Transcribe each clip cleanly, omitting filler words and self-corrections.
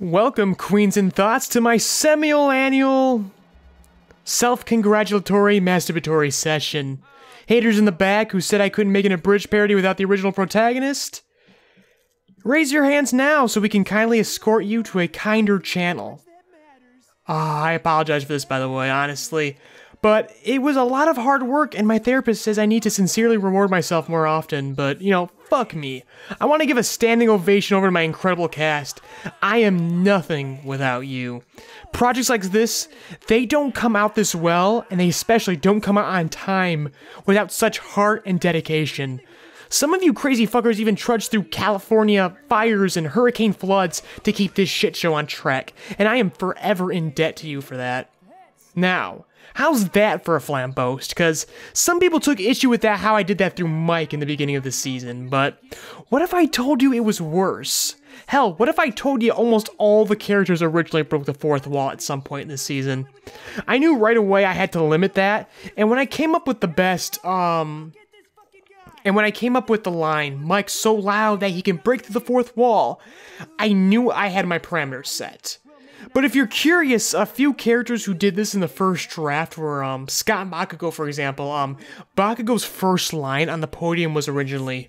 Welcome, Queens and Thoughts, to my semi-annual self-congratulatory masturbatory session. Haters in the back who said I couldn't make an Abridged parody without the original protagonist? Raise your hands now so we can kindly escort you to a kinder channel. I apologize for this, by the way, honestly. But it was a lot of hard work, and my therapist says I need to sincerely reward myself more often, but, you know, fuck me. I want to give a standing ovation over to my incredible cast. I am nothing without you. Projects like this, they don't come out this well, and they especially don't come out on time without such heart and dedication. Some of you crazy fuckers even trudged through California fires and hurricane floods to keep this shit show on track, and I am forever in debt to you for that. Now, how's that for a flamboast? Because some people took issue with how I did that through Mike in the beginning of the season, but what if I told you it was worse? Hell, what if I told you almost all the characters originally broke the fourth wall at some point in the season? I knew right away I had to limit that, and when I came up with the line, Mike's so loud that he can break through the fourth wall, I knew I had my parameters set. But if you're curious, a few characters who did this in the first draft were Scott and Bakugo, for example. Bakugo's first line on the podium was originally,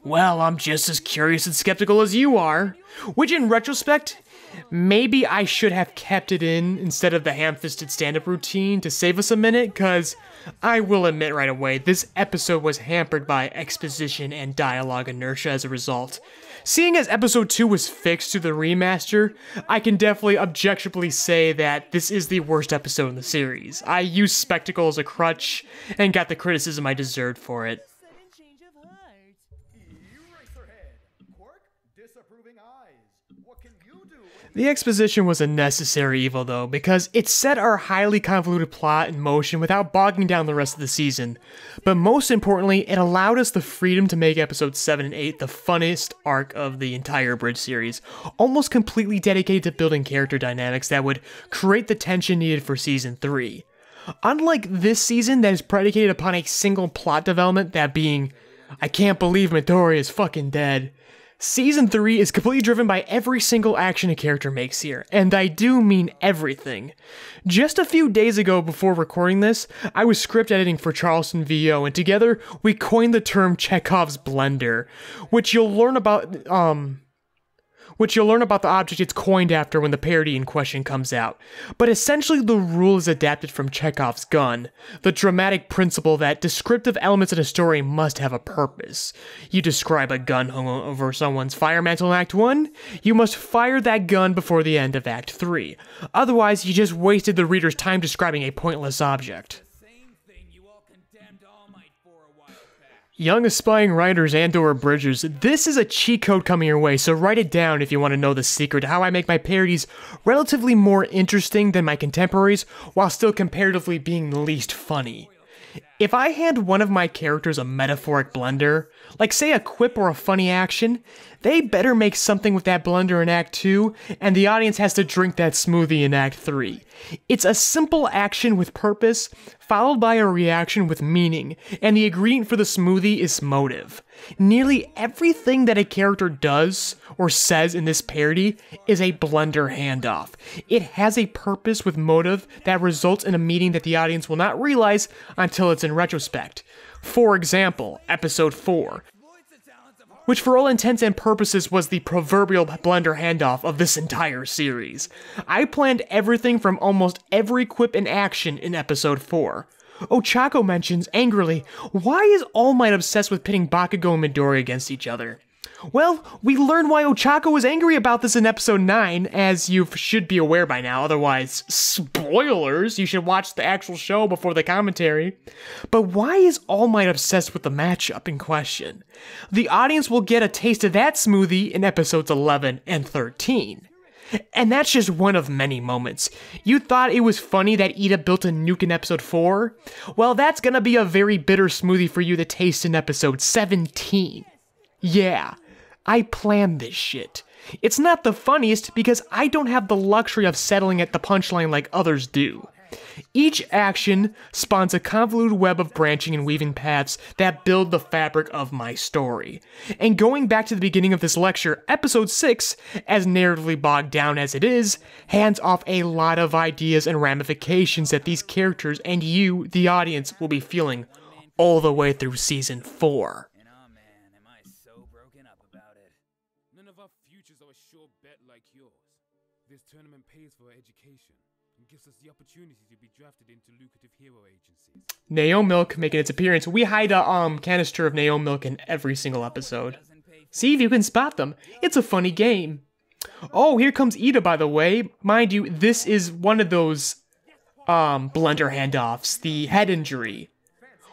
"Well, I'm just as curious and skeptical as you are," which in retrospect, maybe I should have kept it in instead of the ham-fisted stand-up routine to save us a minute, cause I will admit right away, this episode was hampered by exposition and dialogue inertia as a result. Seeing as episode 2 was fixed to the remaster, I can definitely objectively say that this is the worst episode in the series. I used spectacle as a crutch and got the criticism I deserved for it. The exposition was a necessary evil though, because it set our highly convoluted plot in motion without bogging down the rest of the season. But most importantly, it allowed us the freedom to make episodes 7 and 8 the funnest arc of the entire Abridged series, almost completely dedicated to building character dynamics that would create the tension needed for season 3. Unlike this season that is predicated upon a single plot development, that being, I can't believe Midori is fucking dead. Season 3 is completely driven by every single action a character makes here, and I do mean everything. Just a few days ago before recording this, I was script editing for Charleston VO, and together we coined the term Chekhov's blender, which you'll learn about the object it's coined after when the parody in question comes out. But essentially the rule is adapted from Chekhov's gun, the dramatic principle that descriptive elements in a story must have a purpose. You describe a gun hung over someone's fire mantle in Act 1, you must fire that gun before the end of Act 3. Otherwise, you just wasted the reader's time describing a pointless object. Young aspiring writers and/or abridgers, this is a cheat code coming your way, so write it down if you want to know the secret to how I make my parodies relatively more interesting than my contemporaries while still comparatively being the least funny. If I hand one of my characters a metaphoric blender, like say a quip or a funny action, they better make something with that blender in Act 2, and the audience has to drink that smoothie in Act 3. It's a simple action with purpose, followed by a reaction with meaning, and the ingredient for the smoothie is motive. Nearly everything that a character does or says in this parody is a blender handoff. It has a purpose with motive that results in a meaning that the audience will not realize until it's in retrospect. For example, episode 4, which for all intents and purposes was the proverbial blender handoff of this entire series. I planned everything from almost every quip and action in episode 4. Ochako mentions, angrily, why is All Might obsessed with pitting Bakugo and Midori against each other? Well, we learn why Ochako was angry about this in episode 9, as you should be aware by now, otherwise, spoilers, you should watch the actual show before the commentary. But why is All Might obsessed with the matchup in question? The audience will get a taste of that smoothie in episodes 11 and 13. And that's just one of many moments. You thought it was funny that Ida built a nuke in episode 4? Well, that's gonna be a very bitter smoothie for you to taste in episode 17. Yeah, I planned this shit. It's not the funniest because I don't have the luxury of settling at the punchline like others do. Each action spawns a convoluted web of branching and weaving paths that build the fabric of my story. And going back to the beginning of this lecture, episode 6, as narratively bogged down as it is, hands off a lot of ideas and ramifications that these characters and you, the audience, will be feeling all the way through season 4. And oh man, am I so broken up about it. None of our futures are a sure bet like yours. This tournament pays for our education and gives us the opportunity to be drafted into lucrative hero agencies. Nao Milk making its appearance. We hide a canister of Nao Milk in every single episode. See if you can spot them. It's a funny game. Oh, here comes Ida, by the way. Mind you, this is one of those blender handoffs, the head injury.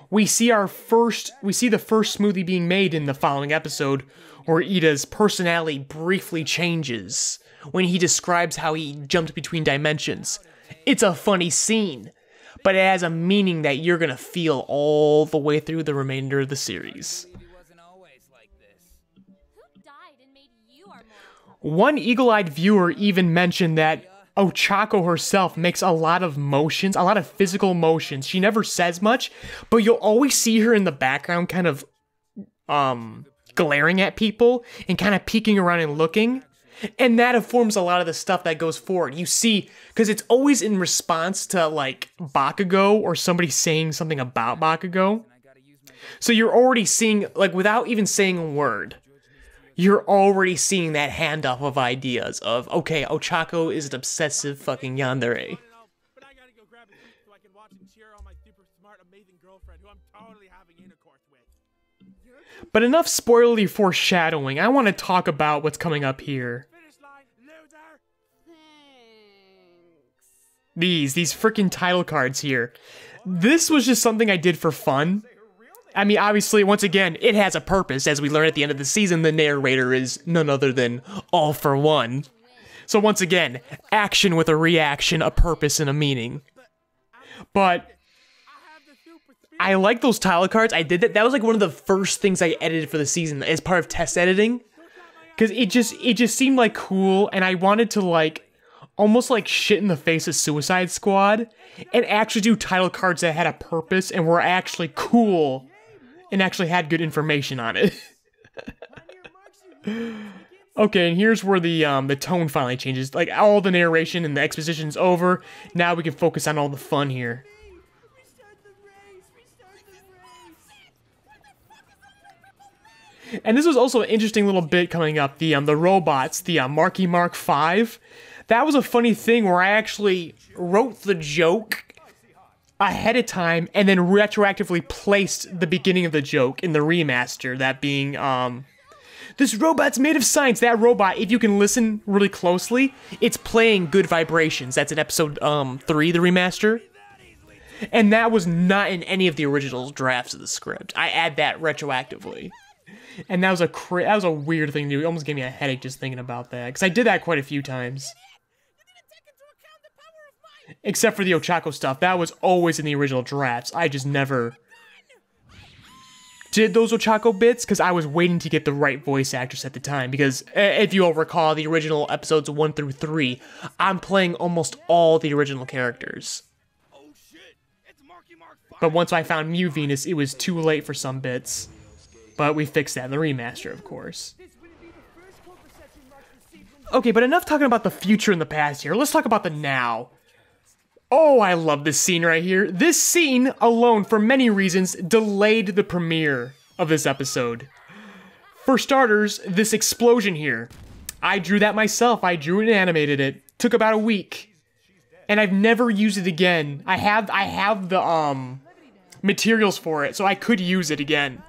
We see the first smoothie being made in the following episode, where Ida's personality briefly changes when he describes how he jumped between dimensions. It's a funny scene, but it has a meaning that you're gonna feel all the way through the remainder of the series. Maybe wasn't always like this. Who died and made you our moral compass? One eagle-eyed viewer even mentioned that Ochako herself makes a lot of motions, a lot of physical motions. She never says much, but you'll always see her in the background kind of glaring at people and kind of peeking around and looking. And that informs a lot of the stuff that goes forward. You see, because it's always in response to, like, Bakugo or somebody saying something about Bakugo. So you're already seeing, like, without even saying a word, you're already seeing that handoff of ideas of, okay, Ochako is an obsessive fucking yandere. But I gotta go grab a seat so I can watch and cheer on my super smart, amazing girlfriend who I'm totally having intercourse with. But enough spoilerly foreshadowing. I want to talk about what's coming up here. Finish line, loser! Thanks. These freaking title cards here. This was just something I did for fun. I mean, obviously, once again, it has a purpose. As we learn at the end of the season, the narrator is none other than All for One. So once again, action with a reaction, a purpose, and a meaning. But I like those title cards. I did that. That was like one of the first things I edited for the season as part of test editing. Because it just seemed like cool, and I wanted to like almost like shit in the face of Suicide Squad and actually do title cards that had a purpose and were actually cool and actually had good information on it. Okay, and here's where the tone finally changes. Like, all the narration and the exposition's over. Now we can focus on all the fun here. And this was also an interesting little bit coming up. The robots, the Marky Mark 5. That was a funny thing where I actually wrote the joke ahead of time and then retroactively placed the beginning of the joke in the remaster, that being, this robot's made of science. That robot, if you can listen really closely, it's playing Good Vibrations. That's in episode 3, the remaster. And that was not in any of the original drafts of the script. I add that retroactively. And that was a weird thing to do. It almost gave me a headache just thinking about that, because I did that quite a few times. Except for the Ochako stuff. That was always in the original drafts. I just never did those Ochako bits because I was waiting to get the right voice actress at the time. Because if you all recall, the original episodes 1 through 3, I'm playing almost all the original characters. But once I found Mew Venus, it was too late for some bits. But we fixed that in the remaster, of course. Okay, but enough talking about the future and the past here. Let's talk about the now. Oh, I love this scene right here. This scene alone, for many reasons, delayed the premiere of this episode. For starters, this explosion here. I drew that myself. I drew it and animated it. Took about a week. And I've never used it again. I have the materials for it, so I could use it again.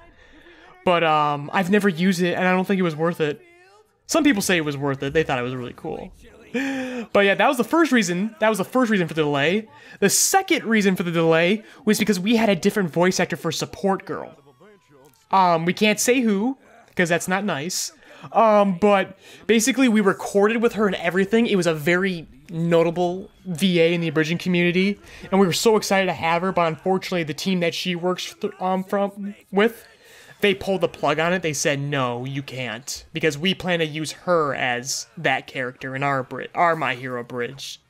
But I've never used it, and I don't think it was worth it. Some people say it was worth it. They thought it was really cool. But yeah, that was the first reason. That was the first reason for the delay. The second reason for the delay was because we had a different voice actor for Support Girl. We can't say who, because that's not nice. But basically we recorded with her and everything. It was a very notable VA in the Abridged community, and we were so excited to have her, but unfortunately the team that she works with, they pulled the plug on it. They said, no, you can't, because we plan to use her as that character in our My Hero Abridged.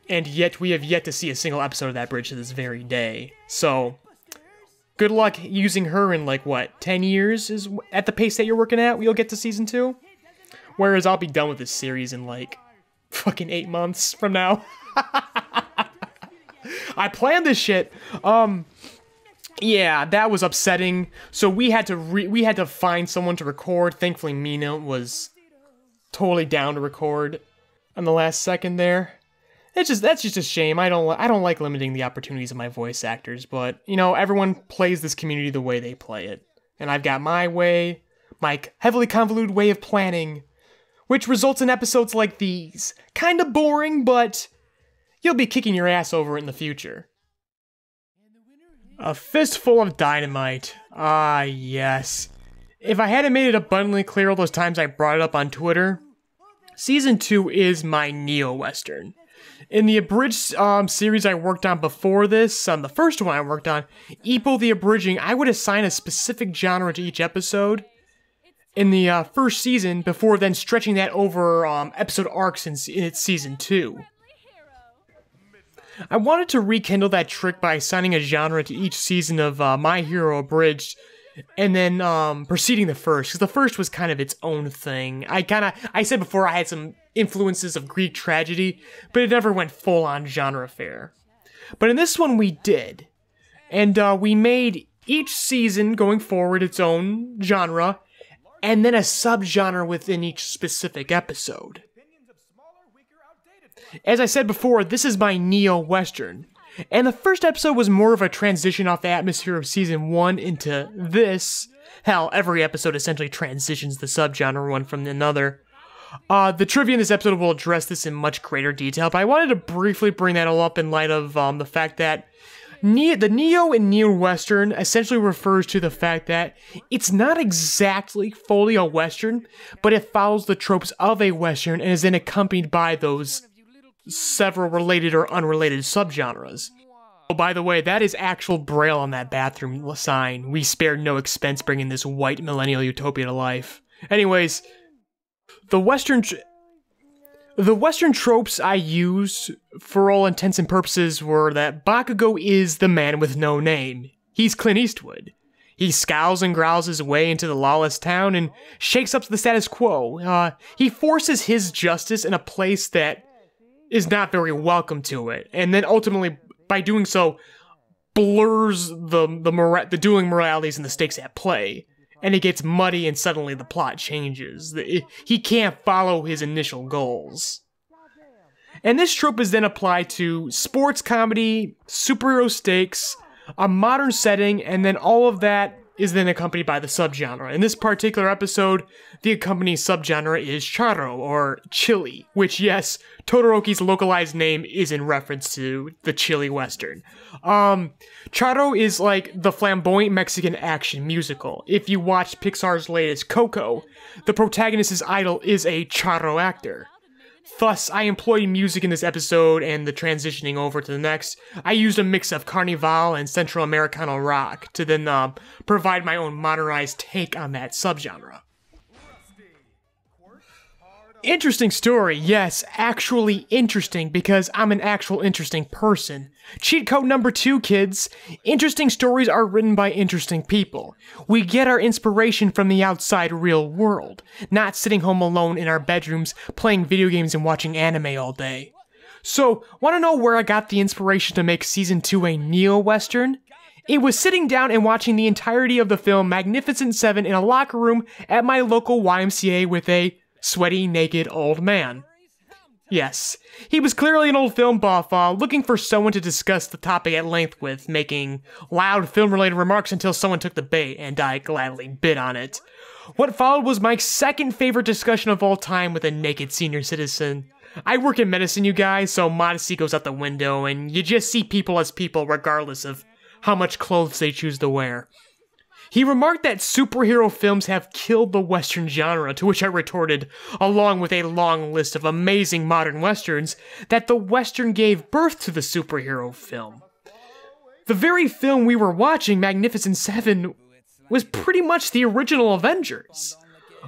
and yet we have yet to see a single episode of that bridge to this very day. So, good luck using her in, like, what, 10 years is at the pace that you're working at? We'll get to season 2? Whereas I'll be done with this series in, like, fucking 8 months from now. I planned this shit. Yeah, that was upsetting. So we had to find someone to record. Thankfully, Mina was totally down to record on the last second there. That's just a shame. I don't like limiting the opportunities of my voice actors, but you know, everyone plays this community the way they play it. And I've got my way, my heavily convoluted way of planning, which results in episodes like these. Kind of boring, but you'll be kicking your ass over it in the future. A fistful of dynamite. Ah, yes. If I hadn't made it abundantly clear all those times I brought it up on Twitter, Season 2 is my neo-western. In the Abridged series I worked on before this, the first one I worked on, Epo the Abridging, I would assign a specific genre to each episode in the first season before then stretching that over episode arcs in its Season 2. I wanted to rekindle that trick by assigning a genre to each season of My Hero Abridged, and then preceding the first, because the first was kind of its own thing. I said before I had some influences of Greek tragedy, but it never went full-on genre fare. But in this one we did, and we made each season going forward its own genre, and then a subgenre within each specific episode. As I said before, this is my neo-western, and the first episode was more of a transition off the atmosphere of Season 1 into this. Hell, every episode essentially transitions the subgenre one from another. The trivia in this episode will address this in much greater detail, but I wanted to briefly bring that all up in light of the fact that the neo and neo-western essentially refers to the fact that it's not exactly fully a western, but it follows the tropes of a western and is then accompanied by those several related or unrelated subgenres. Oh, by the way, that is actual braille on that bathroom sign. We spared no expense bringing this white millennial utopia to life. Anyways, the western tropes I used, for all intents and purposes, were that Bakugo is the man with no name. He's Clint Eastwood. He scowls and growls his way into the lawless town and shakes up the status quo. He forces his justice in a place that is not very welcome to it, and then ultimately, by doing so, blurs the dueling moralities and the stakes at play. And it gets muddy and suddenly the plot changes. He can't follow his initial goals. And this trope is then applied to sports comedy, superhero stakes, a modern setting, and then all of that is then accompanied by the subgenre. In this particular episode, the accompanying subgenre is Charo, or chili, which, yes, Todoroki's localized name is in reference to the chili western. Charo is like the flamboyant Mexican action musical. If you watch Pixar's latest Coco, the protagonist's idol is a Charo actor. Thus, I employed music in this episode and the transitioning over to the next. I used a mix of Carnival and Central Americano rock to then provide my own modernized take on that subgenre. Interesting story, yes, actually interesting because I'm an actual interesting person. Cheat code number 2, kids. Interesting stories are written by interesting people. We get our inspiration from the outside real world, not sitting home alone in our bedrooms playing video games and watching anime all day. So, wanna know where I got the inspiration to make Season 2 a neo-western? It was sitting down and watching the entirety of the film Magnificent Seven in a locker room at my local YMCA with a sweaty, naked old man. Yes, he was clearly an old film buff, looking for someone to discuss the topic at length with, making loud film-related remarks until someone took the bait, and I gladly bit on it. What followed was my second favorite discussion of all time with a naked senior citizen. I work in medicine, you guys, so modesty goes out the window, and you just see people as people regardless of how much clothes they choose to wear. He remarked that superhero films have killed the Western genre, to which I retorted, along with a long list of amazing modern Westerns, that the Western gave birth to the superhero film. The very film we were watching, Magnificent Seven, was pretty much the original Avengers.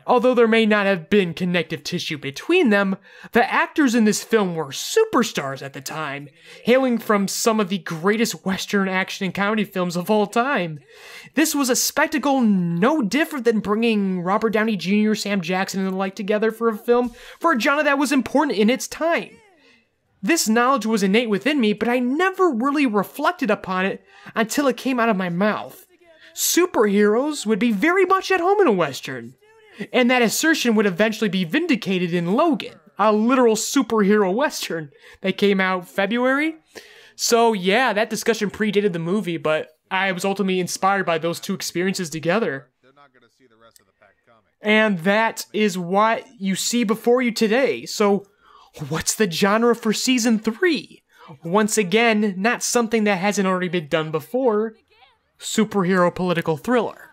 Although there may not have been connective tissue between them, the actors in this film were superstars at the time, hailing from some of the greatest Western action and comedy films of all time. This was a spectacle no different than bringing Robert Downey Jr., Sam Jackson, and the like together for a film for a genre that was important in its time. This knowledge was innate within me, but I never really reflected upon it until it came out of my mouth. Superheroes would be very much at home in a Western. And that assertion would eventually be vindicated in Logan, a literal superhero Western that came out February. So yeah, that discussion predated the movie, but I was ultimately inspired by those two experiences together. And that is what you see before you today. So what's the genre for season 3? Once again, not something that hasn't already been done before. Superhero political thriller.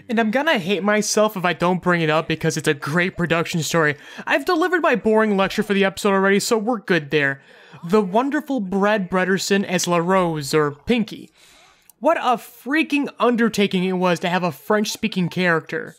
And I'm gonna hate myself if I don't bring it up because it's a great production story. I've delivered my boring lecture for the episode already, so we're good there. The wonderful Brad Brederson as La Rose, or Pinky. What a freaking undertaking it was to have a French-speaking character.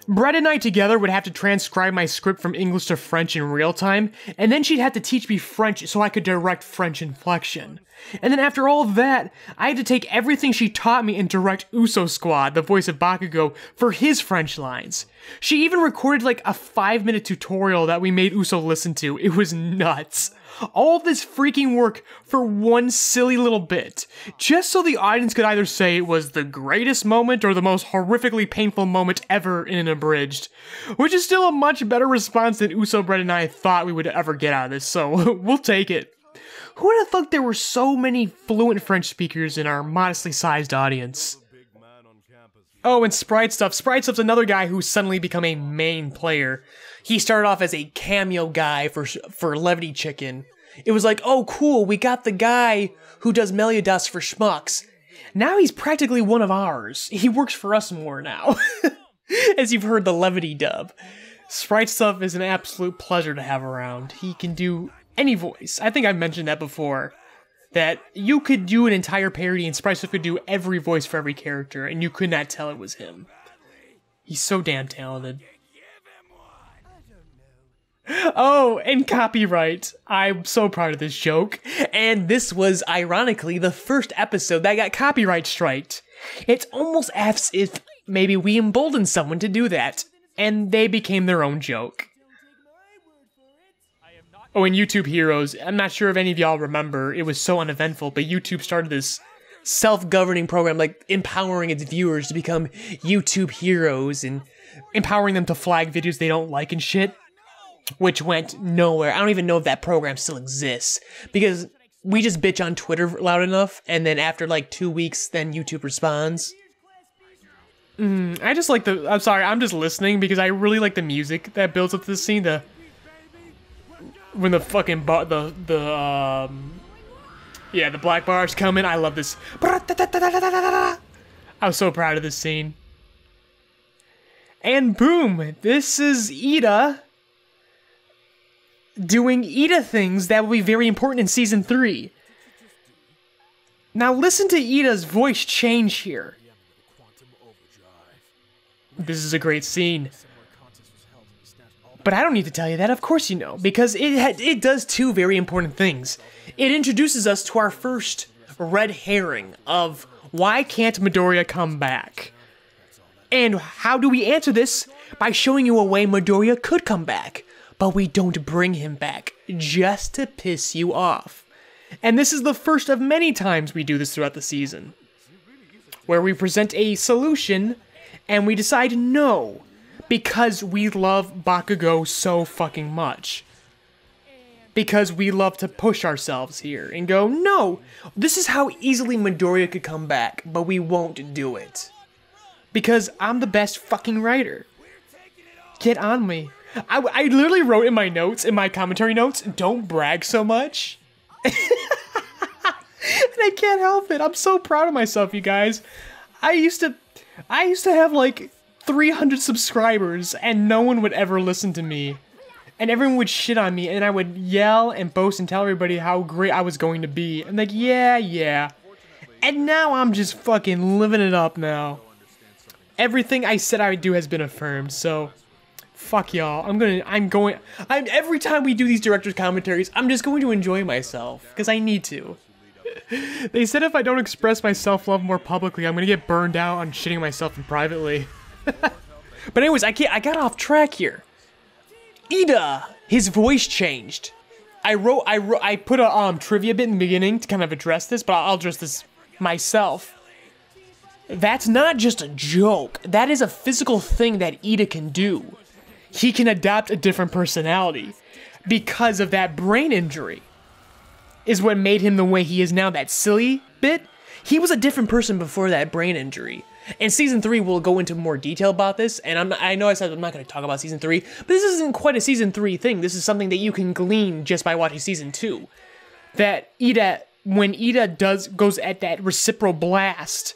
Brett and I together would have to transcribe my script from English to French in real time, and then she'd have to teach me French so I could direct French inflection. And then after all of that, I had to take everything she taught me and direct Uso Squad, the voice of Bakugo, for his French lines. She even recorded like a 5-minute tutorial that we made Uso listen to. It was nuts. All this freaking work for one silly little bit, just so the audience could either say it was the greatest moment or the most horrifically painful moment ever in an Abridged, which is still a much better response than Uso, Brett, and I thought we would ever get out of this, so we'll take it. Who would have thought there were so many fluent French speakers in our modestly sized audience? Oh, and Sprite Stuff. Sprite Stuff's another guy who's suddenly become a main player. He started off as a cameo guy for Levity Chicken. It was like, oh cool, we got the guy who does Meliodas for Schmucks. Now he's practically one of ours. He works for us more now. As you've heard the Levity dub. Sprite Stuff is an absolute pleasure to have around. He can do any voice. I think I've mentioned that before. That you could do an entire parody and Sprite Stuff could do every voice for every character and you could not tell it was him. He's so damn talented. Oh, and copyright. I'm so proud of this joke. And this was, ironically, the first episode that got copyright striked. It's almost as if maybe we emboldened someone to do that. And they became their own joke. Oh, and YouTube Heroes, I'm not sure if any of y'all remember, it was so uneventful, but YouTube started this self-governing program, like empowering its viewers to become YouTube heroes and empowering them to flag videos they don't like and shit, which went nowhere. I don't even know if that program still exists, because we just bitch on Twitter loud enough, and then after like 2 weeks, then YouTube responds. I just like I'm sorry, I'm just listening, because I really like the music that builds up to this scene, when the fucking the black bars come in. I love this. I was so proud of this scene. And boom, this is Ida doing Ida things that will be very important in season 3. Now listen to Ida's voice change here. This is a great scene. But I don't need to tell you that, of course you know, because it does two very important things. It introduces us to our first red herring of why can't Midoriya come back? And how do we answer this? By showing you a way Midoriya could come back, but we don't bring him back, just to piss you off. And this is the first of many times we do this throughout the season, where we present a solution, and we decide no, because we love Bakugo so fucking much. Because we love to push ourselves here and go, no, this is how easily Midoriya could come back, but we won't do it. Because I'm the best fucking writer. Get on me. I literally wrote in my notes, in my commentary notes, don't brag so much. And I can't help it. I'm so proud of myself, you guys. I used to have like 300 subscribers and no one would ever listen to me. And everyone would shit on me and I would yell and boast and tell everybody how great I was going to be. I'm like, yeah. And now I'm just fucking living it up now. everything I said I would do has been affirmed, so fuck y'all. Every time we do these director's commentaries, I'm just going to enjoy myself, because I need to. They said if I don't express my self-love more publicly, I'm gonna get burned out on shitting myself in privately. But anyways, I got off track here. Ida, his voice changed. I put a trivia bit in the beginning to kind of address this, but I'll address this myself. That's not just a joke. That is a physical thing that Ida can do. He can adopt a different personality because of that brain injury. Is what made him the way he is now, that silly bit. He was a different person before that brain injury. And Season 3 will go into more detail about this, and I know I said I'm not going to talk about Season 3, but this isn't quite a Season 3 thing. This is something that you can glean just by watching Season 2. That when Ida goes at that reciprocal blast,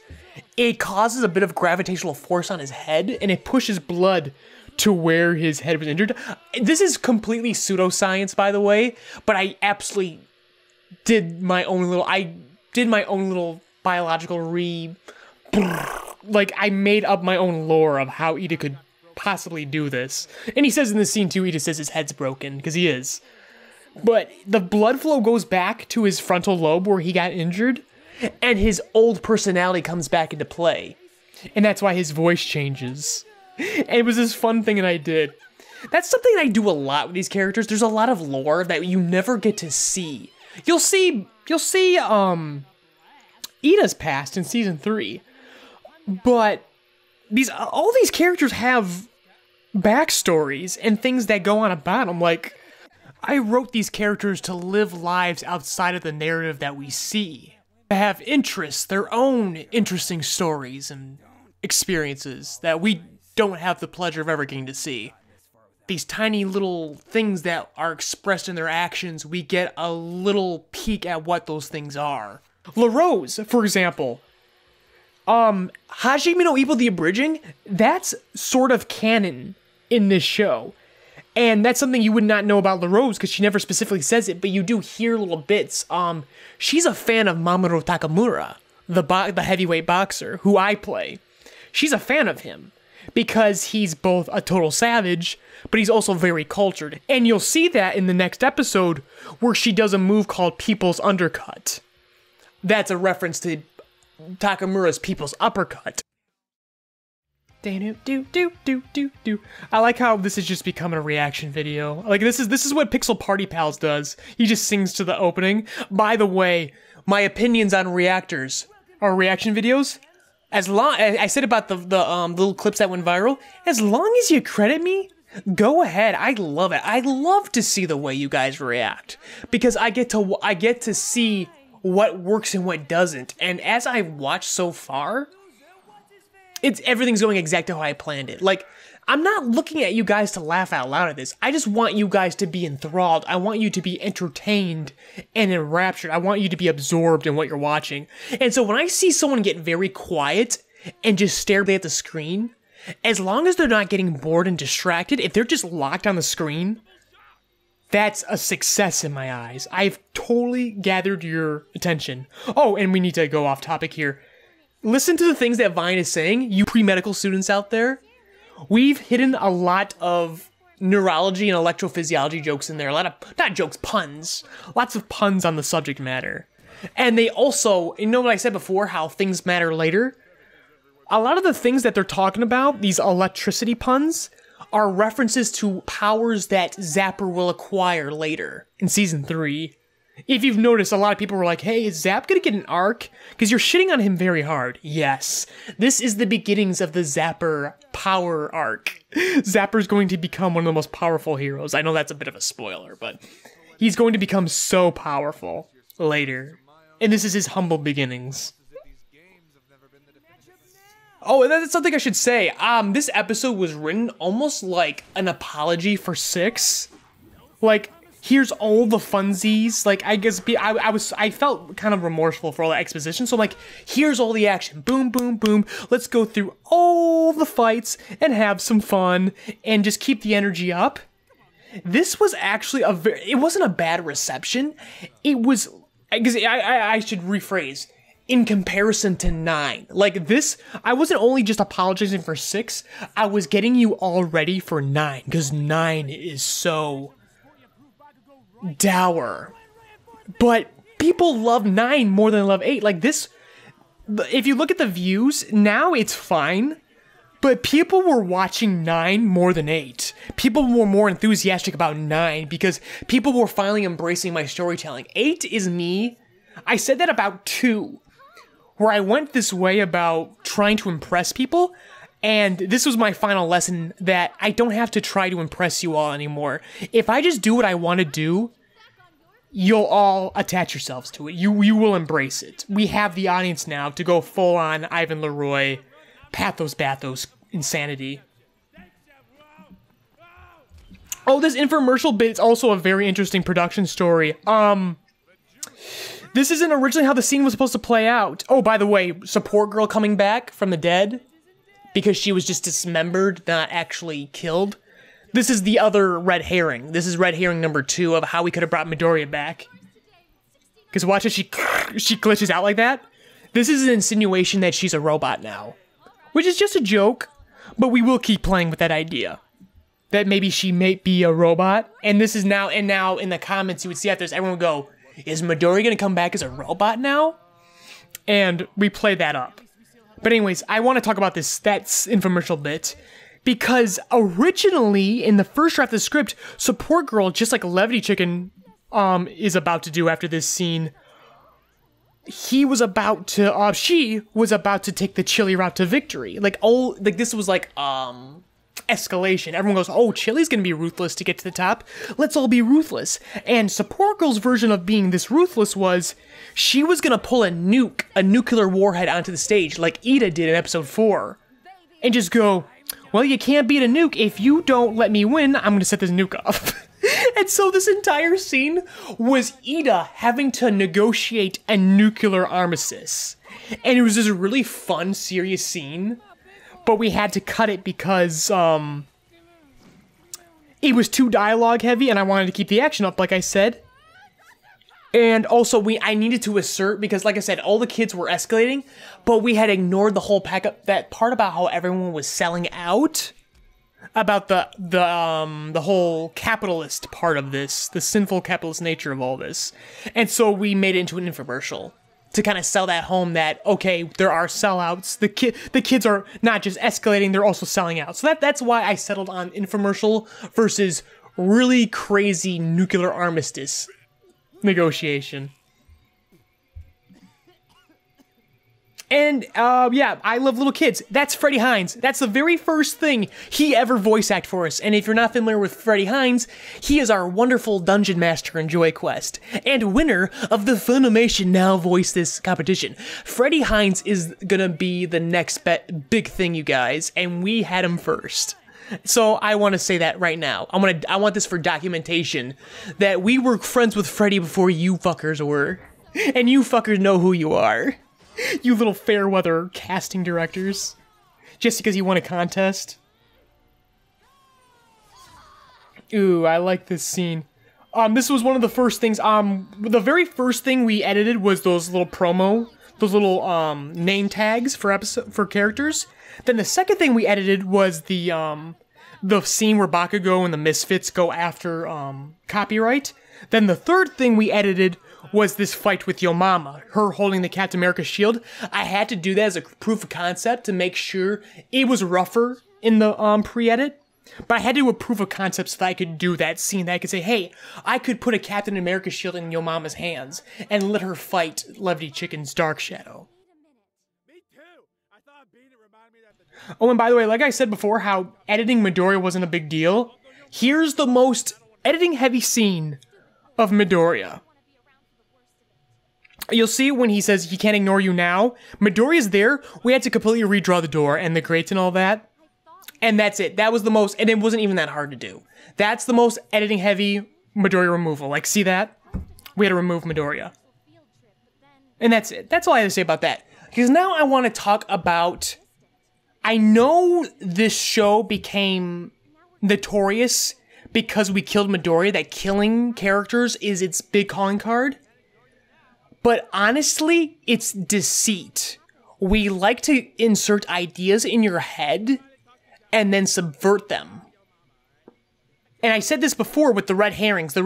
it causes a bit of gravitational force on his head, and it pushes blood to where his head was injured. This is completely pseudoscience, by the way, but I absolutely did my own little biological I made up my own lore of how Ida could possibly do this. And he says in this scene too, Ida says his head's broken, because he is. But the blood flow goes back to his frontal lobe where he got injured, and his old personality comes back into play. And that's why his voice changes. And it was this fun thing that I did. That's something I do a lot with these characters. There's a lot of lore that you never get to see. You'll see Ida's past in Season 3. But all these characters have backstories and things that go on about them. Like, I wrote these characters to live lives outside of the narrative that we see. To have interests, their own interesting stories and experiences that we don't have the pleasure of ever getting to see. These tiny little things that are expressed in their actions, we get a little peek at what those things are. LaRose, for example. Hajime no Ippo the Abridging, that's sort of canon in this show. And that's something you would not know about LaRose because she never specifically says it, but you do hear little bits. She's a fan of Mamoru Takamura, the heavyweight boxer, who I play. She's a fan of him because he's both a total savage, but he's also very cultured. And you'll see that in the next episode where she does a move called People's Undercut. That's a reference to Takamura's People's Uppercut. I like how this is just becoming a reaction video. Like, this is what Pixel Party Pals does. He just sings to the opening. By the way, my opinions on reaction videos, as long as I said about the little clips that went viral, as long as you credit me, go ahead. I love it. I love to see the way you guys react because I get to see what works and what doesn't. And as I've watched so far, everything's going exactly how I planned it. Like, I'm not looking at you guys to laugh out loud at this. I just want you guys to be enthralled. I want you to be entertained and enraptured. I want you to be absorbed in what you're watching. And so when I see someone get very quiet and just stare at the screen, as long as they're not getting bored and distracted, if they're just locked on the screen, that's a success in my eyes. I've totally gathered your attention. Oh, and we need to go off topic here. Listen to the things that Vine is saying, you pre-medical students out there. We've hidden a lot of neurology and electrophysiology jokes in there. A lot of, not jokes, puns. Lots of puns on the subject matter. And they also, you know what I said before, how things matter later? A lot of the things that they're talking about, these electricity puns, are references to powers that Zapper will acquire later in Season 3. If you've noticed, a lot of people were like, hey, is Zap gonna get an arc? Because you're shitting on him very hard. Yes, this is the beginnings of the Zapper power arc. Zapper's going to become one of the most powerful heroes. I know that's a bit of a spoiler, but he's going to become so powerful later. And this is his humble beginnings. Oh, and that's something I should say. This episode was written almost like an apology for 6. Like, here's all the funsies. Like, I guess I felt kind of remorseful for all the exposition. So, like, here's all the action. Boom, boom, boom. Let's go through all the fights and have some fun and just keep the energy up. This was actually it wasn't a bad reception. It was, I should rephrase. in comparison to 9. Like this, I wasn't only just apologizing for 6, I was getting you all ready for 9, because 9 is so dour. But people love 9 more than love 8. Like this, if you look at the views, now it's fine. But people were watching 9 more than 8. People were more enthusiastic about 9 because people were finally embracing my storytelling. 8 is me. I said that about 2, where I went this way about trying to impress people, and this was my final lesson that I don't have to try to impress you all anymore. If I just do what I want to do, you'll all attach yourselves to it. You will embrace it. We have the audience now to go full on Ivan Leroy, pathos bathos insanity. Oh, this infomercial bit is also a very interesting production story. This isn't originally how the scene was supposed to play out. Oh, by the way, support girl coming back from the dead because she was just dismembered, not actually killed. This is the other red herring. This is red herring number 2 of how we could have brought Midoriya back. Because watch as she glitches out like that. This is an insinuation that she's a robot now. Which is just a joke, but we will keep playing with that idea. That maybe she may be a robot. And this is now in the comments you would see after this, everyone would go, is Midoriya gonna come back as a robot now? And we play that up. But anyways, I want to talk about that infomercial bit. Because originally, in the first draft of the script, Support Girl, just like Levity Chicken is about to do after this scene, she was about to take the Chili route to victory. This was like, escalation. Everyone goes, oh, Chili's gonna be ruthless to get to the top. Let's all be ruthless. And Support Girl's version of being this ruthless was, she was gonna pull a nuclear warhead onto the stage, like Ida did in episode 4. And just go, well, you can't beat a nuke. If you don't let me win, I'm gonna set this nuke off. And so this entire scene was Ida having to negotiate a nuclear armistice. And it was this really fun, serious scene. But we had to cut it because it was too dialogue heavy and I wanted to keep the action up, like I said. And also, I needed to assert, because like I said, all the kids were escalating, but we had ignored the whole that part about how everyone was selling out. About the whole capitalist part of this, the sinful capitalist nature of all this. And so we made it into an infomercial to kind of sell that home that, okay, there are sellouts. The kids are not just escalating, they're also selling out. So that's why I settled on infomercial versus really crazy nuclear armistice negotiation. And, yeah, I love little kids. That's Freddie Hines. That's the very first thing he ever voice acted for us. And if you're not familiar with Freddie Hines, he is our wonderful dungeon master in Joy Quest, and winner of the Funimation Now Voice This competition. Freddie Hines is gonna be the next big thing, you guys, and we had him first. So I want to say that right now. I want this for documentation, that we were friends with Freddie before you fuckers were. And you fuckers know who you are. You little fair weather casting directors. Just because you won a contest. Ooh, I like this scene. This was one of the first things, the very first thing we edited was those little name tags for characters. Then the second thing we edited was the scene where Bakugo and the Misfits go after, copyright. Then the third thing we edited was this fight with Yo Mama, her holding the Captain America shield. I had to do that as a proof of concept to make sure it was rougher in the pre-edit. But I had to do a proof of concept so that I could do that scene, that I could say, hey, I could put a Captain America shield in Yo Mama's hands and let her fight Levity Chicken's Dark Shadow. Oh, and by the way, like I said before, how editing Midoriya wasn't a big deal. Here's the most editing-heavy scene of Midoriya. You'll see when he says he can't ignore you now. Midoriya's there. We had to completely redraw the door and the grates and all that. And that's it. That was the most, and it wasn't even that hard to do. That's the most editing-heavy Midoriya removal. Like, see that? We had to remove Midoriya. And that's it. That's all I have to say about that. Because now I want to talk about... I know this show became notorious because we killed Midoriya, that killing characters is its big calling card. But honestly, it's deceit. We like to insert ideas in your head and then subvert them. And I said this before with the red herrings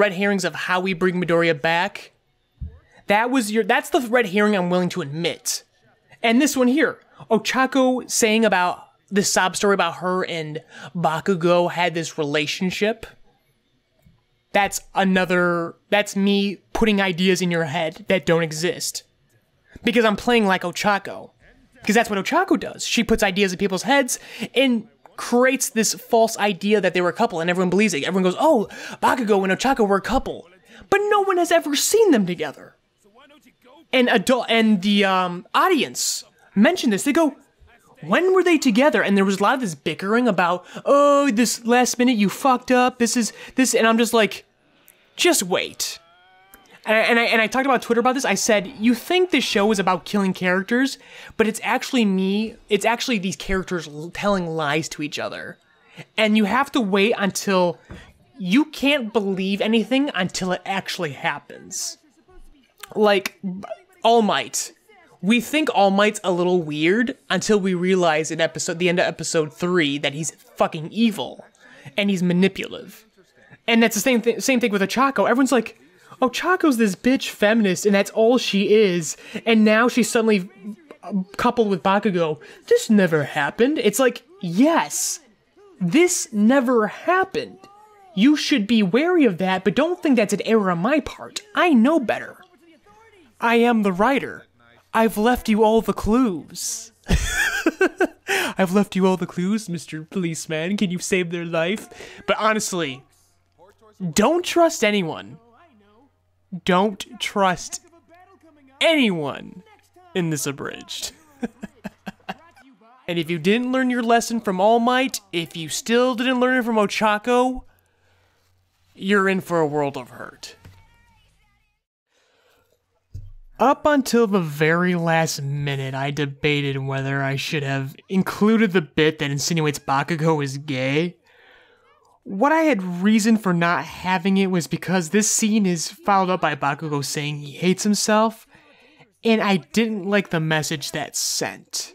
of how we bring Midoriya back. That's the red herring I'm willing to admit. And this one here, Ochako saying about this sob story about her and Bakugo had this relationship. That's me putting ideas in your head that don't exist. Because I'm playing like Ochako. Because that's what Ochako does. She puts ideas in people's heads and creates this false idea that they were a couple, and everyone believes it. Everyone goes, oh, Bakugo and Ochako were a couple. But no one has ever seen them together. And the audience mentioned this. They go, when were they together? And there was a lot of this bickering about, oh, this last minute you fucked up, this, and I'm just like, just wait. And I talked about Twitter about this. I said, you think this show is about killing characters, but it's actually these characters telling lies to each other. And you have to wait until you can't believe anything until it actually happens. Like, All Might. We think All Might's a little weird until we realize in the end of episode 3 that he's fucking evil. And he's manipulative. And that's the same thing with Ochako. Everyone's like, Chaco's this bitch feminist, and that's all she is, and now she's suddenly coupled with Bakugo. This never happened. It's like, yes, this never happened. You should be wary of that, but don't think that's an error on my part. I know better. I am the writer. I've left you all the clues. I've left you all the clues, Mr. Policeman. Can you save their life? But honestly, don't trust anyone. Don't trust anyone in this Abridged. And if you didn't learn your lesson from All Might, if you still didn't learn it from Ochako, you're in for a world of hurt. Up until the very last minute, I debated whether I should have included the bit that insinuates Bakugo is gay. What I had reason for not having it was because this scene is followed up by Bakugo saying he hates himself, and I didn't like the message that's sent.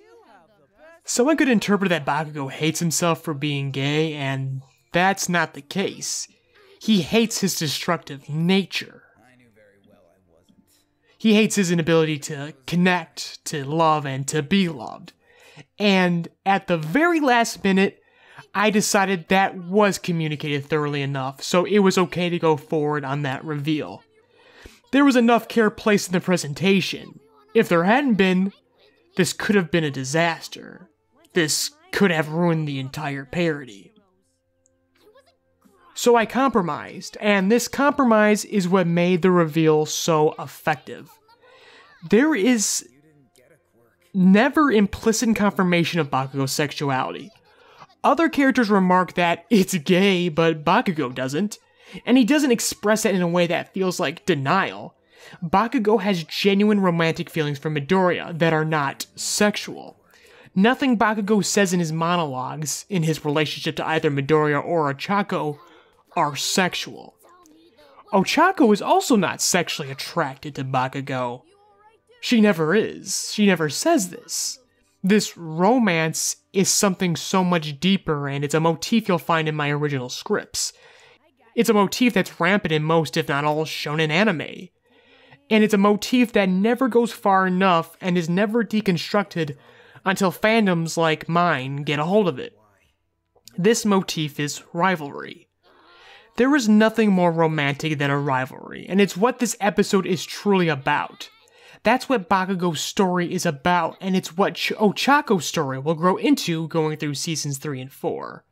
Someone could interpret that Bakugo hates himself for being gay, and that's not the case. He hates his destructive nature. He hates his inability to connect, to love, and to be loved. And at the very last minute, I decided that was communicated thoroughly enough, so it was okay to go forward on that reveal. There was enough care placed in the presentation. If there hadn't been, this could have been a disaster. This could have ruined the entire parody. So I compromised, and this compromise is what made the reveal so effective. There is never implicit confirmation of Bakugo's sexuality. Other characters remark that it's gay, but Bakugo doesn't, and he doesn't express it in a way that feels like denial. Bakugo has genuine romantic feelings for Midoriya that are not sexual. Nothing Bakugo says in his monologues, in his relationship to either Midoriya or Ochako, are sexual. Ochako is also not sexually attracted to Bakugo. She never is. She never says this. This romance is something so much deeper, and it's a motif you'll find in my original scripts. It's a motif that's rampant in most, if not all, shonen anime. And it's a motif that never goes far enough and is never deconstructed until fandoms like mine get a hold of it. This motif is rivalry. There is nothing more romantic than a rivalry, and it's what this episode is truly about. That's what Bakugo's story is about, and it's what Ochako's story will grow into going through seasons 3 and 4.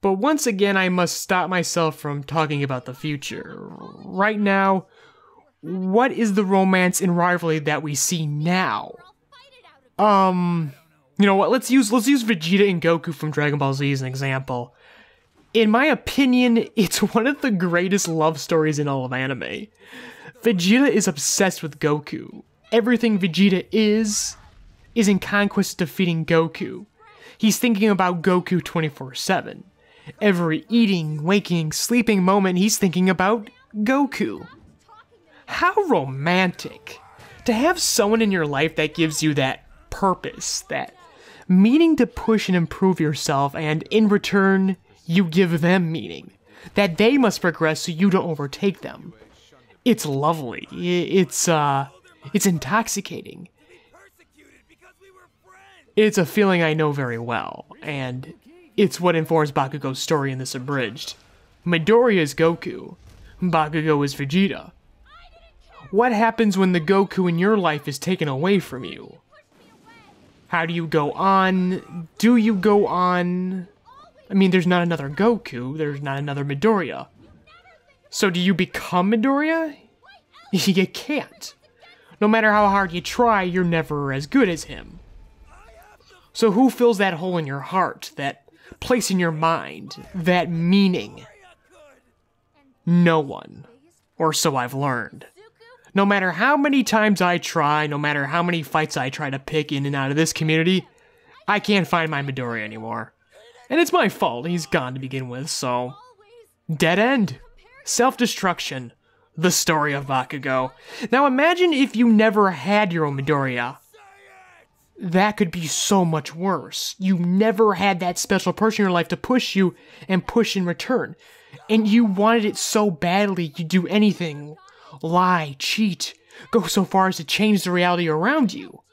But once again, I must stop myself from talking about the future. Right now, what is the romance and rivalry that we see now? You know what, let's use Vegeta and Goku from Dragon Ball Z as an example. In my opinion, it's one of the greatest love stories in all of anime. Vegeta is obsessed with Goku. Everything Vegeta is in conquest of defeating Goku. He's thinking about Goku 24/7. Every eating, waking, sleeping moment, he's thinking about Goku. How romantic to have someone in your life that gives you that purpose, that meaning to push and improve yourself, and in return, you give them meaning, that they must progress so you don't overtake them. It's lovely. It's intoxicating. It's a feeling I know very well, and it's what informs Bakugo's story in this Abridged. Midoriya is Goku. Bakugo is Vegeta. What happens when the Goku in your life is taken away from you? How do you go on? Do you go on? I mean, there's not another Goku, there's not another Midoriya. So do you become Midoriya? You can't. No matter how hard you try, you're never as good as him. So who fills that hole in your heart, that place in your mind, that meaning? No one. Or so I've learned. No matter how many times I try, no matter how many fights I try to pick in and out of this community, I can't find my Midoriya anymore. And it's my fault, he's gone to begin with, so... Dead end. Self-destruction. The story of Bakugo. Now imagine if you never had your own Midoriya. That could be so much worse. You never had that special person in your life to push you and push in return. And you wanted it so badly you'd do anything. Lie, cheat, go so far as to change the reality around you.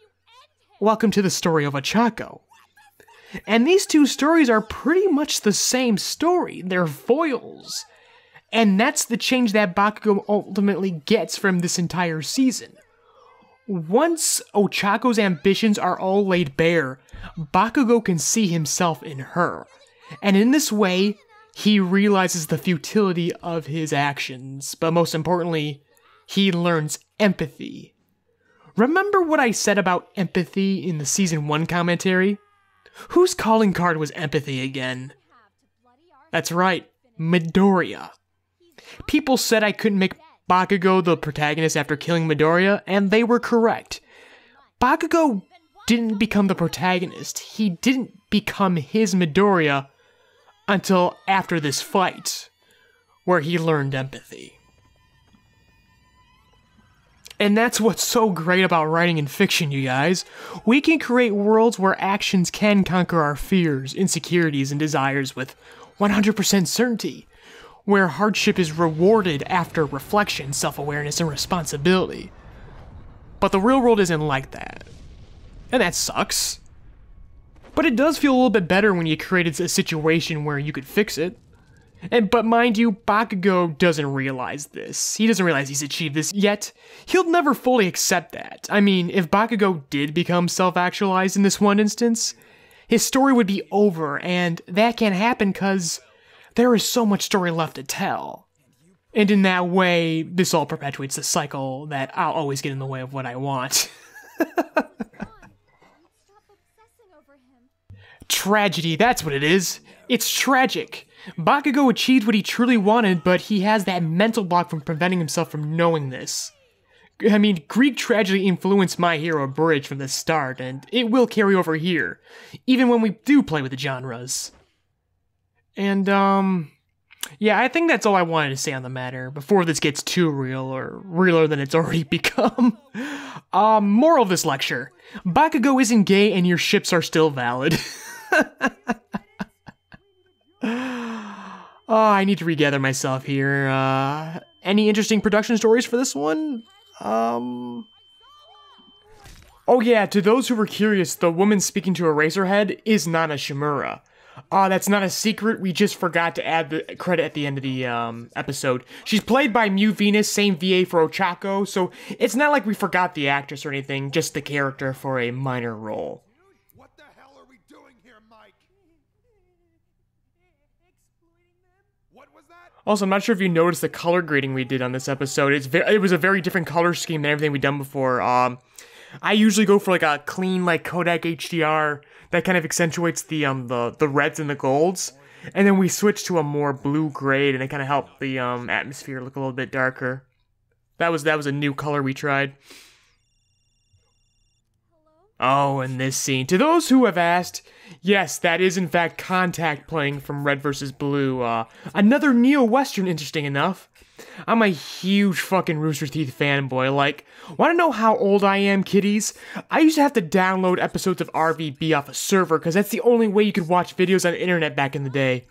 Welcome to the story of Ochako. And these two stories are pretty much the same story. They're foils. And that's the change that Bakugo ultimately gets from this entire season. Once Ochako's ambitions are all laid bare, Bakugo can see himself in her. And in this way, he realizes the futility of his actions, but most importantly, he learns empathy. Remember what I said about empathy in the Season 1 commentary? Whose calling card was empathy again? That's right, Midoriya. People said I couldn't make Bakugo the protagonist after killing Midoriya, and they were correct. Bakugo didn't become the protagonist. He didn't become his Midoriya until after this fight, where he learned empathy. And that's what's so great about writing in fiction, you guys. We can create worlds where actions can conquer our fears, insecurities, and desires with 100% certainty, where hardship is rewarded after reflection, self-awareness, and responsibility. But the real world isn't like that. And that sucks. But it does feel a little bit better when you created a situation where you could fix it. But mind you, Bakugo doesn't realize this. He doesn't realize he's achieved this yet. He'll never fully accept that. I mean, if Bakugo did become self-actualized in this one instance, his story would be over, and that can't happen because there is so much story left to tell. And in that way, this all perpetuates the cycle that I'll always get in the way of what I want. Tragedy, that's what it is. It's tragic. Bakugo achieved what he truly wanted, but he has that mental block from preventing himself from knowing this. I mean, Greek tragedy influenced My Hero Abridged from the start, and it will carry over here, even when we do play with the genres. And, yeah, I think that's all I wanted to say on the matter, before this gets too real, or realer than it's already become. Moral of this lecture. Bakugo isn't gay and your ships are still valid. Oh, I need to regather myself here. Any interesting production stories for this one? Oh yeah, to those who were curious, the woman speaking to Eraserhead is Nana Shimura. That's not a secret, we just forgot to add the credit at the end of the episode. She's played by Mew Venus, same VA for Ochako, so it's not like we forgot the actress or anything, just the character for a minor role. What the hell are we doing here, Mike? What was that? Also, I'm not sure if you noticed the color grading we did on this episode. It was a very different color scheme than everything we've done before. I usually go for like a clean, like Kodak HDR that kind of accentuates the reds and the golds, and then we switched to a more blue grade, and it kind of helped the atmosphere look a little bit darker. That was a new color we tried. Oh, and this scene. To those who have asked, yes, that is in fact Contact playing from Red vs. Blue. Another neo-western, interesting enough. I'm a huge fucking Rooster Teeth fanboy. Like, wanna know how old I am, kiddies? I used to have to download episodes of RVB off a server, because that's the only way you could watch videos on the internet back in the day.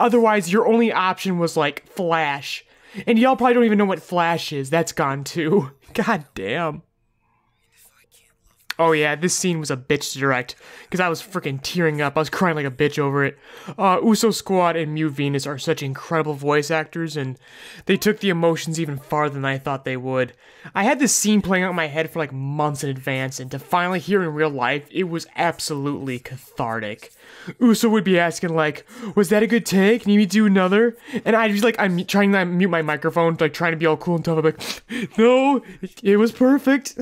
Otherwise, your only option was, like, Flash. And y'all probably don't even know what Flash is. That's gone, too. God damn. Oh yeah, this scene was a bitch to direct, because I was freaking tearing up. I was crying like a bitch over it. Uso Squad and Mew Venus are such incredible voice actors, and they took the emotions even farther than I thought they would. I had this scene playing out in my head for like months in advance, and to finally hear it in real life, it was absolutely cathartic. Uso would be asking like, was that a good take? Need me to do another? And I'd be like, I'm trying to mute my microphone, like trying to be all cool and tough. I'm like, no, it was perfect.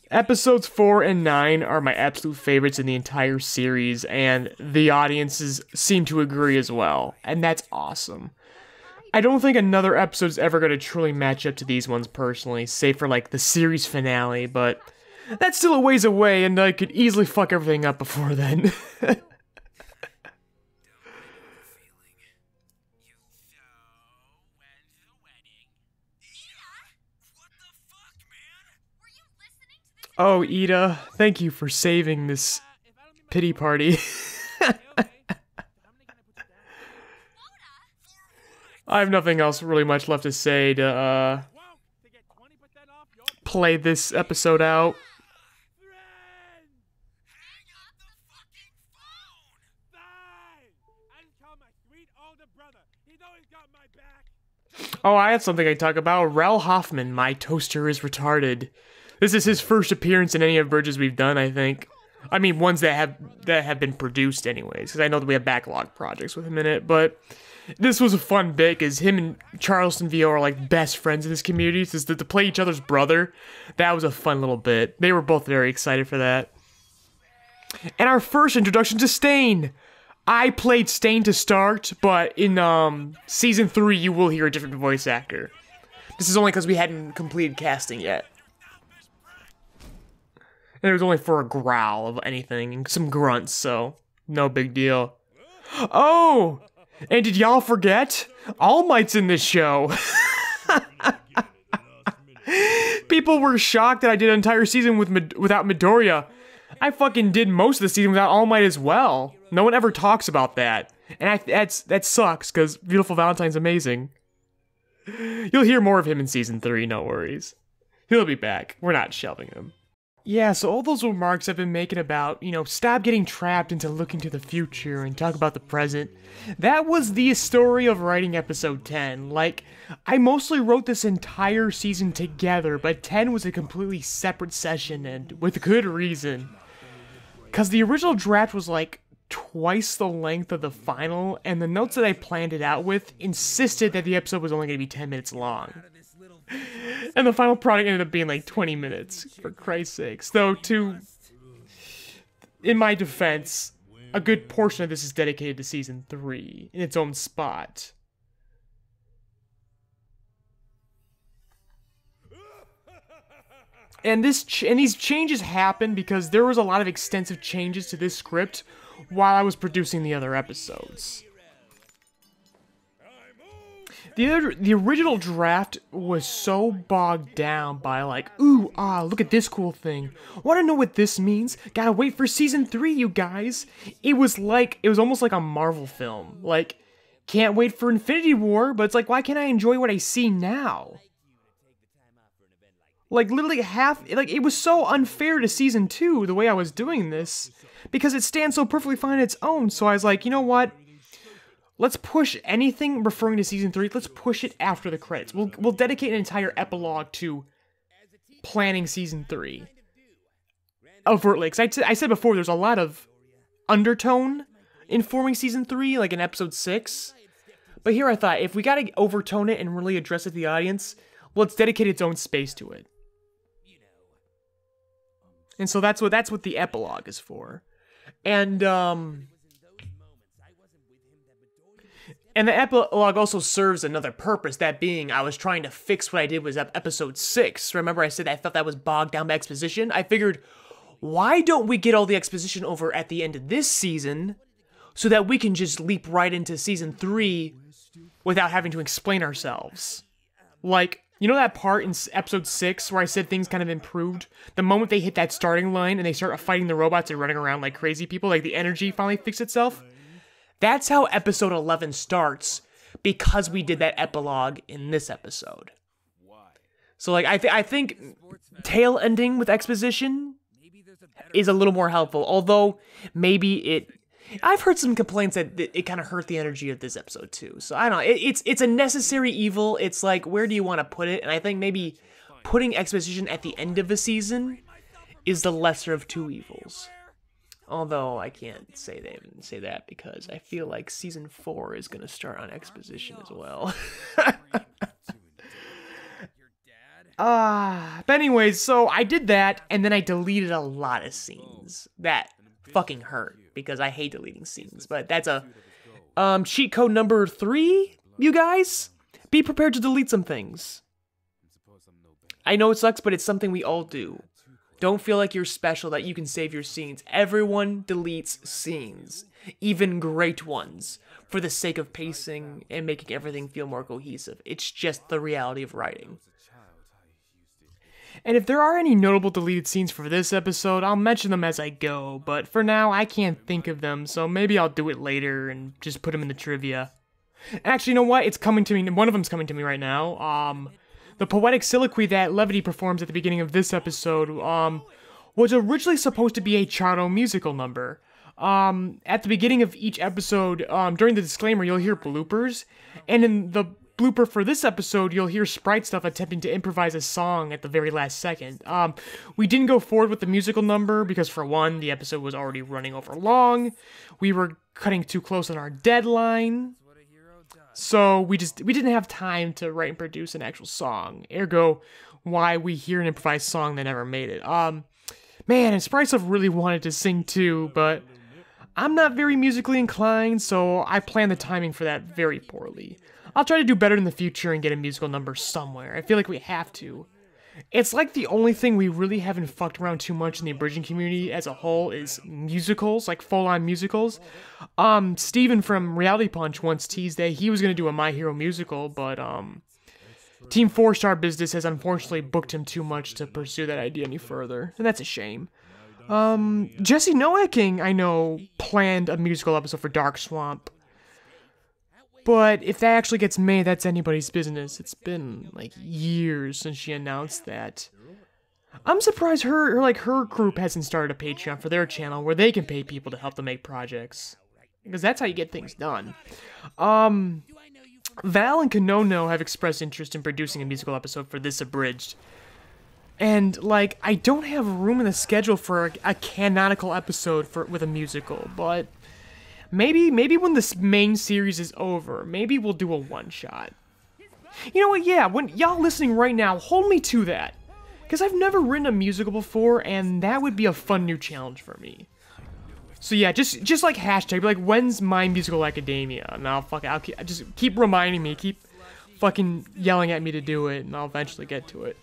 Episodes 4 and 9 are my absolute favorites in the entire series, and the audiences seem to agree as well, and that's awesome. I don't think another episode's ever going to truly match up to these ones personally, save for like the series finale, but that's still a ways away, and I could easily fuck everything up before then. Oh, Ida, thank you for saving this pity party. I have nothing else really much left to say to, play this episode out. Oh, I have something I talk about. Rel Hoffman, my toaster is retarded. This is his first appearance in any of Abridged we've done, I think. I mean, ones that have been produced anyways, because I know that we have backlog projects with him in it, but this was a fun bit, because him and Charleston VO are like best friends in this community, so to play each other's brother, that was a fun little bit. They were both very excited for that. And our first introduction to Stain! I played Stain to start, but in Season 3 you will hear a different voice actor. This is only because we hadn't completed casting yet. And it was only for a growl of anything, and some grunts, so no big deal. Oh! And did y'all forget? All Might's in this show! People were shocked that I did an entire season without Midoriya. I fucking did most of the season without All Might as well. No one ever talks about that. And that sucks, because Beautiful Valentine's amazing. You'll hear more of him in Season 3, no worries. He'll be back. We're not shelving him. Yeah, so all those remarks I've been making about, you know, stop getting trapped into looking to the future and talk about the present, that was the story of writing episode 10. Like, I mostly wrote this entire season together, but 10 was a completely separate session, and with good reason. Because the original draft was like twice the length of the final, and the notes that I planned it out with insisted that the episode was only going to be 10 minutes long. And the final product ended up being like 20 minutes, for Christ's sakes. Though, in my defense, a good portion of this is dedicated to Season 3, in its own spot. And these changes happened because there was a lot of extensive changes to this script while I was producing the other episodes. The original draft was so bogged down by like, ooh, ah, look at this cool thing. Wanna know what this means? Gotta wait for Season 3, you guys. It was almost like a Marvel film. Like, can't wait for Infinity War, but it's like, why can't I enjoy what I see now? Like, literally it was so unfair to Season 2, the way I was doing this, because it stands so perfectly fine on its own, so I was like, you know what? Let's push anything referring to Season 3, let's push it after the credits. We'll dedicate an entire epilogue to planning Season 3. Overtly, because I said before, there's a lot of undertone in forming Season 3, like in Episode 6. But here I thought, if we gotta overtone it and really address it to the audience, let's dedicate its own space to it. And so that's what the epilogue is for. And And the epilogue also serves another purpose, that being I was trying to fix what I did was episode 6. Remember I said I felt that was bogged down by exposition? I figured, why don't we get all the exposition over at the end of this season so that we can just leap right into season 3 without having to explain ourselves? Like, you know that part in episode 6 where I said things kind of improved? The moment they hit that starting line and they start fighting the robots and running around like crazy people, like the energy finally fixed itself? That's how episode 11 starts, because we did that epilogue in this episode. So, like, I think tail ending with exposition is a little more helpful, although maybe I've heard some complaints that it kind of hurt the energy of this episode too. So I don't know, it's a necessary evil. It's like, where do you want to put it? And I think maybe putting exposition at the end of a season is the lesser of two evils. Although I can't say that because I feel like season 4 is gonna start on exposition as well. But anyways, so I did that, and then I deleted a lot of scenes. That fucking hurt, because I hate deleting scenes. But that's a cheat code number 3, you guys. Be prepared to delete some things. I know it sucks, but it's something we all do. Don't feel like you're special, that you can save your scenes. Everyone deletes scenes, even great ones, for the sake of pacing and making everything feel more cohesive. It's just the reality of writing. And if there are any notable deleted scenes for this episode, I'll mention them as I go, but for now, I can't think of them, so maybe I'll do it later and just put them in the trivia. Actually, you know what? It's coming to me. One of them's coming to me right now. The poetic soliloquy that Levity performs at the beginning of this episode, was originally supposed to be a Charto musical number. At the beginning of each episode, during the disclaimer, you'll hear bloopers, and in the blooper for this episode, you'll hear Sprite Stuff attempting to improvise a song at the very last second. We didn't go forward with the musical number because, for one, the episode was already running over long. We were cutting too close on our deadline. So we didn't have time to write and produce an actual song. Ergo, why we hear an improvised song that never made it. Man, and Sprite Stuff really wanted to sing too, but I'm not very musically inclined, so I planned the timing for that very poorly. I'll try to do better in the future and get a musical number somewhere. I feel like we have to. It's like the only thing we really haven't fucked around too much in the Abridged community as a whole is musicals, like full-on musicals. Steven from Reality Punch once teased that he was going to do a My Hero musical, but Team 4-Star Business has unfortunately booked him too much to pursue that idea any further, and that's a shame. Jesse Noaking, I know, planned a musical episode for Dark Swamp. But if that actually gets made, that's anybody's business. It's been, like, years since she announced that. I'm surprised her group hasn't started a Patreon for their channel where they can pay people to help them make projects. Because that's how you get things done. Val and Kanono have expressed interest in producing a musical episode for this Abridged. And, like, I don't have room in the schedule for a canonical episode with a musical, but maybe when this main series is over, maybe we'll do a one-shot. You know what, yeah, when y'all listening right now, hold me to that. Because I've never written a musical before, and that would be a fun new challenge for me. So yeah, just like hashtag, like, when's my musical academia? And I'll just keep reminding me, keep fucking yelling at me to do it, and I'll eventually get to it.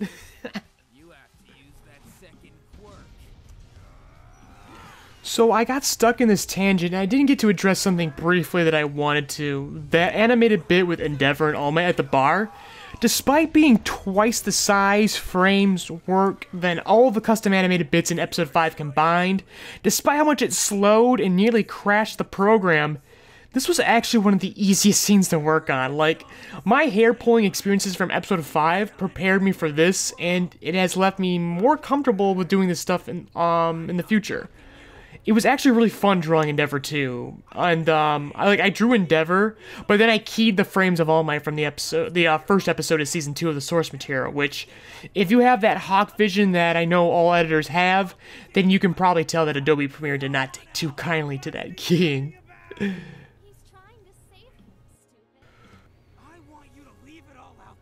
So I got stuck in this tangent, and I didn't get to address something briefly that I wanted to. That animated bit with Endeavor and All Might at the bar, despite being twice the size, frames, work than all the custom animated bits in episode 5 combined, despite how much it slowed and nearly crashed the program, this was actually one of the easiest scenes to work on. Like, my hair-pulling experiences from episode 5 prepared me for this, and it has left me more comfortable with doing this stuff in the future. It was actually really fun drawing Endeavor too, and I drew Endeavor, but then I keyed the frames of All Might from the first episode of season 2 of the source material. Which, if you have that hawk vision that I know all editors have, then you can probably tell that Adobe Premiere did not take too kindly to that keying. He's trying to save you, stupid. I want you to leave it all out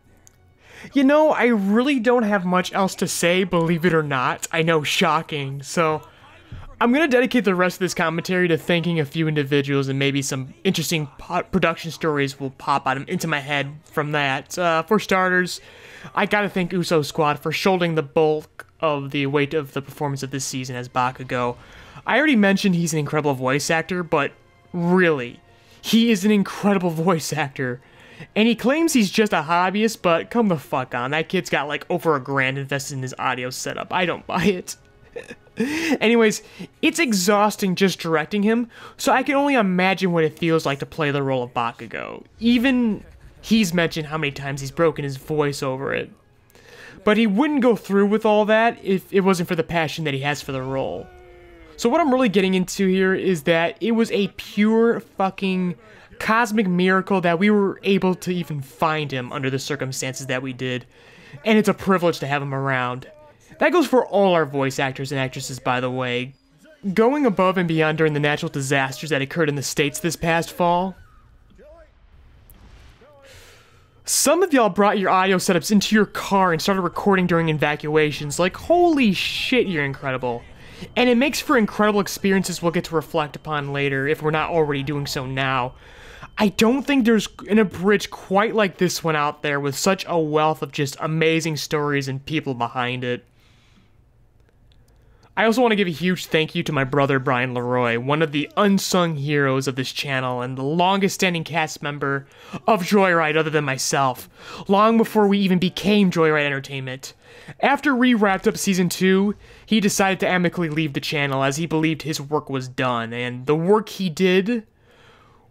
there. You know, I really don't have much else to say, believe it or not. I know, shocking. So I'm going to dedicate the rest of this commentary to thanking a few individuals, and maybe some interesting production stories will pop out into my head from that. For starters, I gotta thank Uso Squad for shouldering the bulk of the weight of the performance of this season as Bakugo. I already mentioned he's an incredible voice actor, but really, he is an incredible voice actor. And he claims he's just a hobbyist, but come the fuck on, that kid's got like over $1,000 invested in his audio setup. I don't buy it. Anyways, it's exhausting just directing him, so I can only imagine what it feels like to play the role of Bakugo. Even he's mentioned how many times he's broken his voice over it. But he wouldn't go through with all that if it wasn't for the passion that he has for the role. So what I'm really getting into here is that it was a pure fucking cosmic miracle that we were able to even find him under the circumstances that we did. And it's a privilege to have him around. That goes for all our voice actors and actresses, by the way. Going above and beyond during the natural disasters that occurred in the States this past fall. Some of y'all brought your audio setups into your car and started recording during evacuations. Like, holy shit, you're incredible. And it makes for incredible experiences we'll get to reflect upon later, if we're not already doing so now. I don't think there's an Abridged quite like this one out there, with such a wealth of just amazing stories and people behind it. I also want to give a huge thank you to my brother Brian Leroy, one of the unsung heroes of this channel and the longest standing cast member of JoyRide other than myself, long before we even became JoyRide Entertainment. After we wrapped up Season 2, he decided to amicably leave the channel as he believed his work was done, and the work he did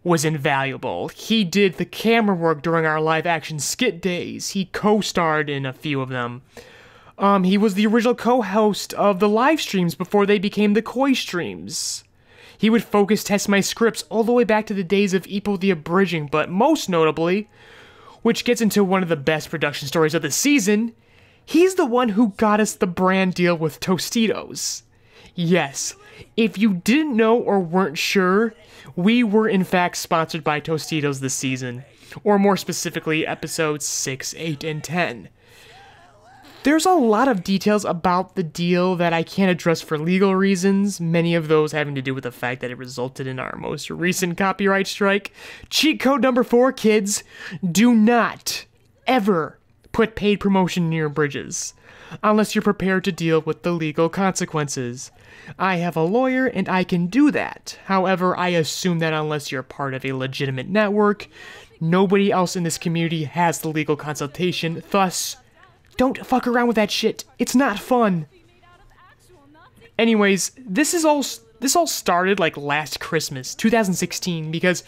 was invaluable. He did the camera work during our live-action skit days. He co-starred in a few of them. He was the original co-host of the live streams before they became the Koi streams. He would focus test my scripts all the way back to the days of Ippo the Abridging, but most notably, which gets into one of the best production stories of the season, he's the one who got us the brand deal with Tostitos. Yes, if you didn't know or weren't sure, we were in fact sponsored by Tostitos this season, or more specifically episodes 6, 8, and 10. There's a lot of details about the deal that I can't address for legal reasons, many of those having to do with the fact that it resulted in our most recent copyright strike. Cheat code number 4, kids, do not ever put paid promotion in your bridges, unless you're prepared to deal with the legal consequences. I have a lawyer and I can do that. However, I assume that unless you're part of a legitimate network, nobody else in this community has the legal consultation, thus, don't fuck around with that shit. It's not fun. Anyways, this all started like last Christmas, 2016, because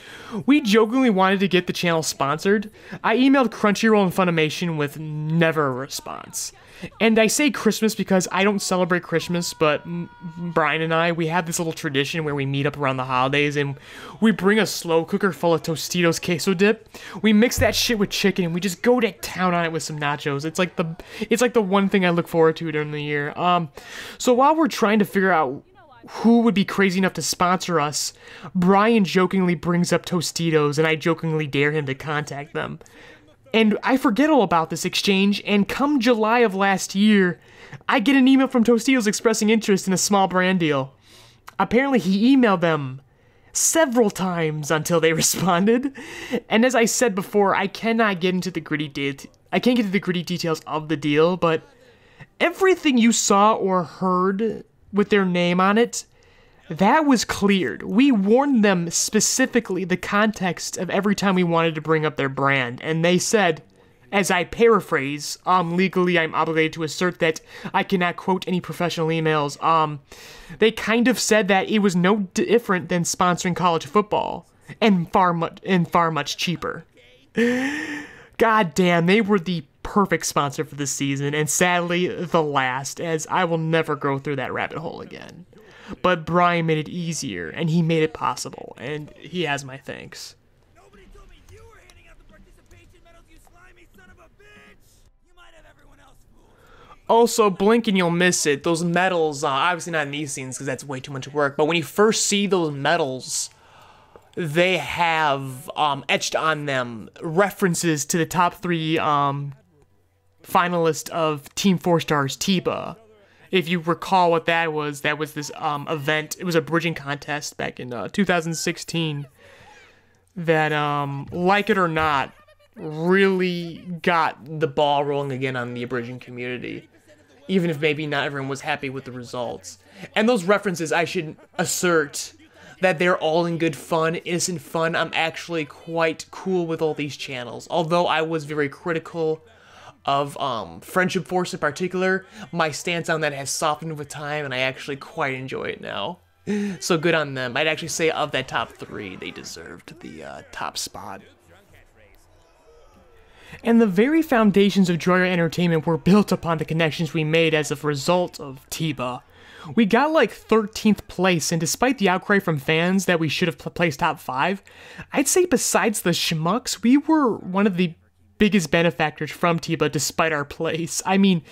we jokingly wanted to get the channel sponsored. I emailed Crunchyroll and Funimation with never a response. And I say Christmas because I don't celebrate Christmas, but Brian and I, we have this little tradition where we meet up around the holidays and we bring a slow cooker full of Tostitos queso dip. We mix that shit with chicken and we just go to town on it with some nachos. It's like the one thing I look forward to during the year. So while we're trying to figure out who would be crazy enough to sponsor us, Brian jokingly brings up Tostitos and I jokingly dare him to contact them. And I forget all about this exchange, and come July of last year, I get an email from Tostitos expressing interest in a small brand deal. Apparently he emailed them several times until they responded, and as I said before, I cannot get into the gritty details of the deal, but everything you saw or heard with their name on it, that was cleared. We warned them specifically the context of every time we wanted to bring up their brand, and they said, as I paraphrase, legally I'm obligated to assert that I cannot quote any professional emails, they kind of said that it was no different than sponsoring college football, and far much cheaper. God damn, they were the perfect sponsor for this season, and sadly, the last, as I will never go through that rabbit hole again. But Brian made it easier, and he made it possible, and he has my thanks. Nobody told me you were handing out the participation medals, you slimy son of a bitch! You might have everyone else fooled. Also, blink and you'll miss it. Those medals, obviously not in these scenes because that's way too much work, but when you first see those medals, they have etched on them references to the top 3 finalists of Team 4 Star's Tiba. If you recall what that was this event. It was a bridging contest back in 2016 that, like it or not, really got the ball rolling again on the abridging community, even if maybe not everyone was happy with the results. And those references, I should assert that they're all in good fun, innocent fun. I'm actually quite cool with all these channels. Although I was very critical of Friendship Force in particular, my stance on that has softened with time, and I actually quite enjoy it now. So good on them. I'd actually say of that top 3, they deserved the top spot. And the very foundations of JoyRide Entertainment were built upon the connections we made as a result of TIBA. We got like 13th place, and despite the outcry from fans that we should have placed top 5, I'd say besides the schmucks, we were one of the biggest benefactors from TIBA despite our place. I mean,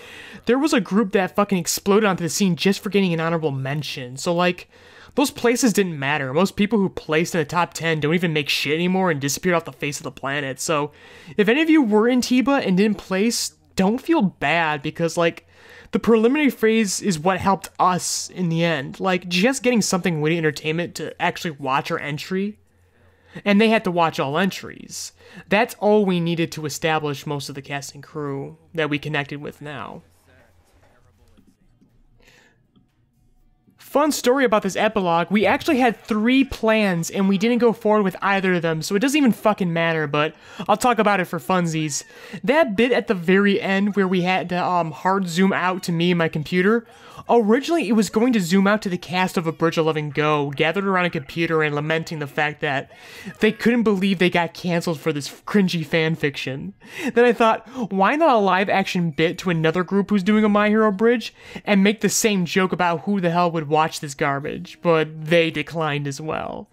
there was a group that fucking exploded onto the scene just for getting an honorable mention, so like, those places didn't matter. Most people who placed in the top 10 don't even make shit anymore and disappeared off the face of the planet, so if any of you were in TIBA and didn't place, don't feel bad, because like, the preliminary phase is what helped us in the end. Like, just getting something witty entertainment to actually watch our entry, and they had to watch all entries. That's all we needed to establish most of the cast and crew that we connected with now. Fun story about this epilogue, we actually had 3 plans and we didn't go forward with either of them, so it doesn't even fucking matter, but I'll talk about it for funsies. That bit at the very end where we had to hard zoom out to me and my computer, originally it was going to zoom out to the cast of Abridged 11 Go, gathered around a computer and lamenting the fact that they couldn't believe they got cancelled for this cringy fanfiction. Then I thought, why not a live action bit to another group who's doing a My Hero Bridge, and make the same joke about who the hell would watch this garbage, but they declined as well.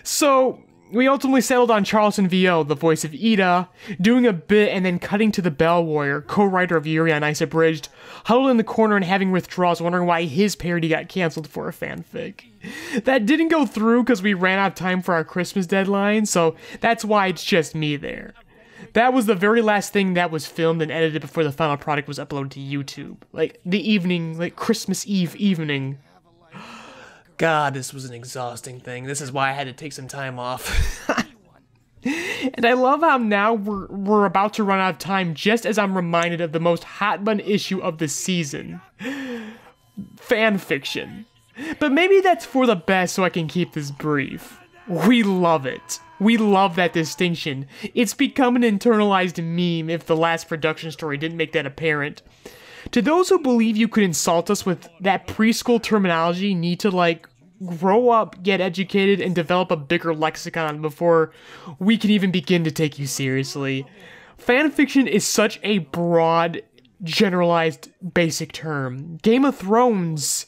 So we ultimately settled on Charleston VO, the voice of Ida, doing a bit and then cutting to the Bell Warrior, co-writer of Yuri on Ice Abridged, huddled in the corner and having withdrawals, wondering why his parody got cancelled for a fanfic. That didn't go through because we ran out of time for our Christmas deadline, so that's why it's just me there. That was the very last thing that was filmed and edited before the final product was uploaded to YouTube. Like, the evening, like Christmas Eve evening. God, this was an exhausting thing. This is why I had to take some time off. And I love how now we're about to run out of time just as I'm reminded of the most hot button issue of the season. Fanfiction. But maybe that's for the best so I can keep this brief. We love it. We love that distinction. It's become an internalized meme if the last production story didn't make that apparent. To those who believe you could insult us with that preschool terminology, need to like grow up, get educated, and develop a bigger lexicon before we can even begin to take you seriously. Fanfiction is such a broad, generalized, basic term. Game of Thrones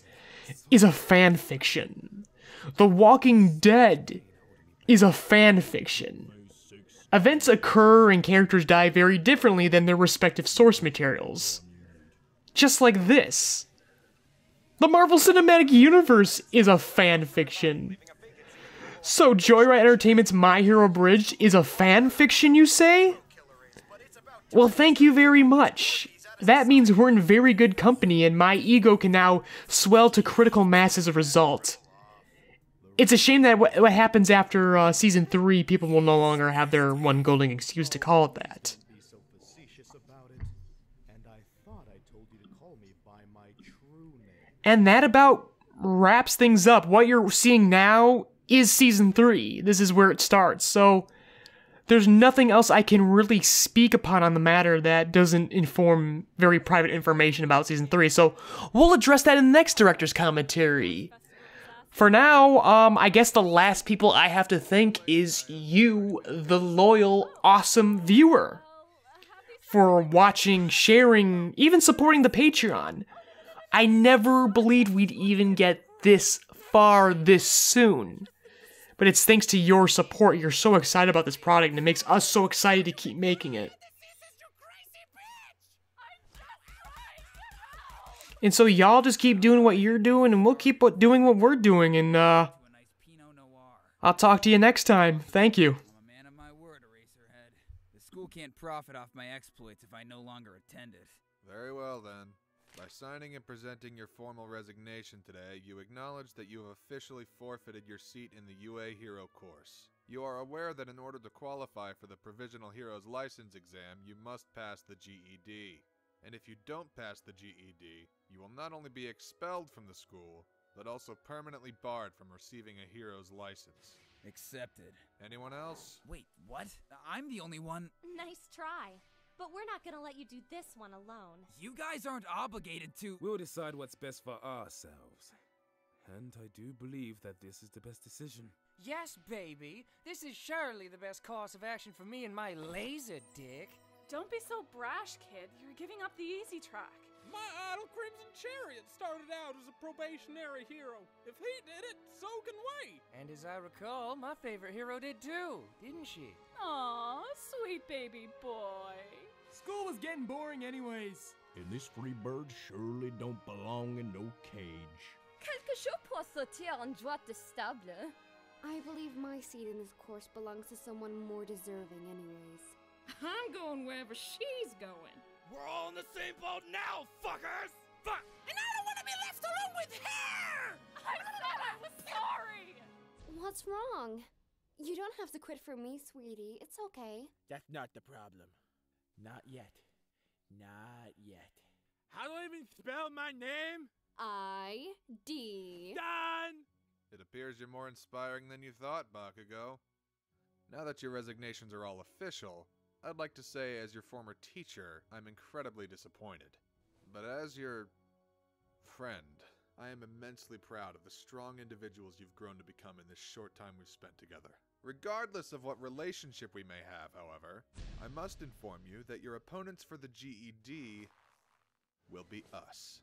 is a fanfiction. The Walking Dead is a fanfiction. Events occur and characters die very differently than their respective source materials. Just like this. The Marvel Cinematic Universe is a fanfiction. So JoyRide Entertainment's My Hero Bridge is a fanfiction, you say? Well, thank you very much. That means we're in very good company and my ego can now swell to critical mass as a result. It's a shame that what happens after Season 3, people will no longer have their one golden excuse to call it that. And that about wraps things up. What you're seeing now is Season 3. This is where it starts, so there's nothing else I can really speak upon on the matter that doesn't inform very private information about Season 3, so we'll address that in the next director's commentary. For now, I guess the last people I have to thank is you, the loyal, awesome viewer, for watching, sharing, even supporting the Patreon. I never believed we'd even get this far this soon. But it's thanks to your support. You're so excited about this product, and it makes us so excited to keep making it. And so y'all just keep doing what you're doing, and we'll keep doing what we're doing, and I'll talk to you next time. Thank you. I'm a man of my word, Eraserhead. The school can't profit off my exploits if I no longer attend it. Very well, then. By signing and presenting your formal resignation today, you acknowledge that you have officially forfeited your seat in the UA Hero course. You are aware that in order to qualify for the Provisional Heroes License exam, you must pass the GED. And if you don't pass the GED, you will not only be expelled from the school, but also permanently barred from receiving a Hero's license. Accepted. Anyone else? Wait, what? I'm the only one. Nice try. But we're not gonna let you do this one alone. You guys aren't obligated to. We'll decide what's best for ourselves. And I do believe that this is the best decision. Yes, baby. This is surely the best course of action for me and my laser dick. Don't be so brash, kid. You're giving up the easy track. My idol Crimson Chariot started out as a probationary hero. If he did it, so can we. And as I recall, my favorite hero did too, didn't she? Aw, sweet baby boy. School was getting boring anyways. And this free bird surely don't belong in no cage. Quelque chose pour sauter en droite de stable. I believe my seat in this course belongs to someone more deserving anyways. I'm going wherever she's going. We're all in the same boat now, fuckers! Fuck! And I don't want to be left alone with her! I said I was sorry! What's wrong? You don't have to quit for me, sweetie. It's okay. That's not the problem. Not yet. Not yet. How do I even spell my name? I-D. Done! It appears you're more inspiring than you thought, Bakugo. Now that your resignations are all official, I'd like to say as your former teacher, I'm incredibly disappointed. But as your friend, I am immensely proud of the strong individuals you've grown to become in this short time we've spent together. Regardless of what relationship we may have, however, I must inform you that your opponents for the GED will be us.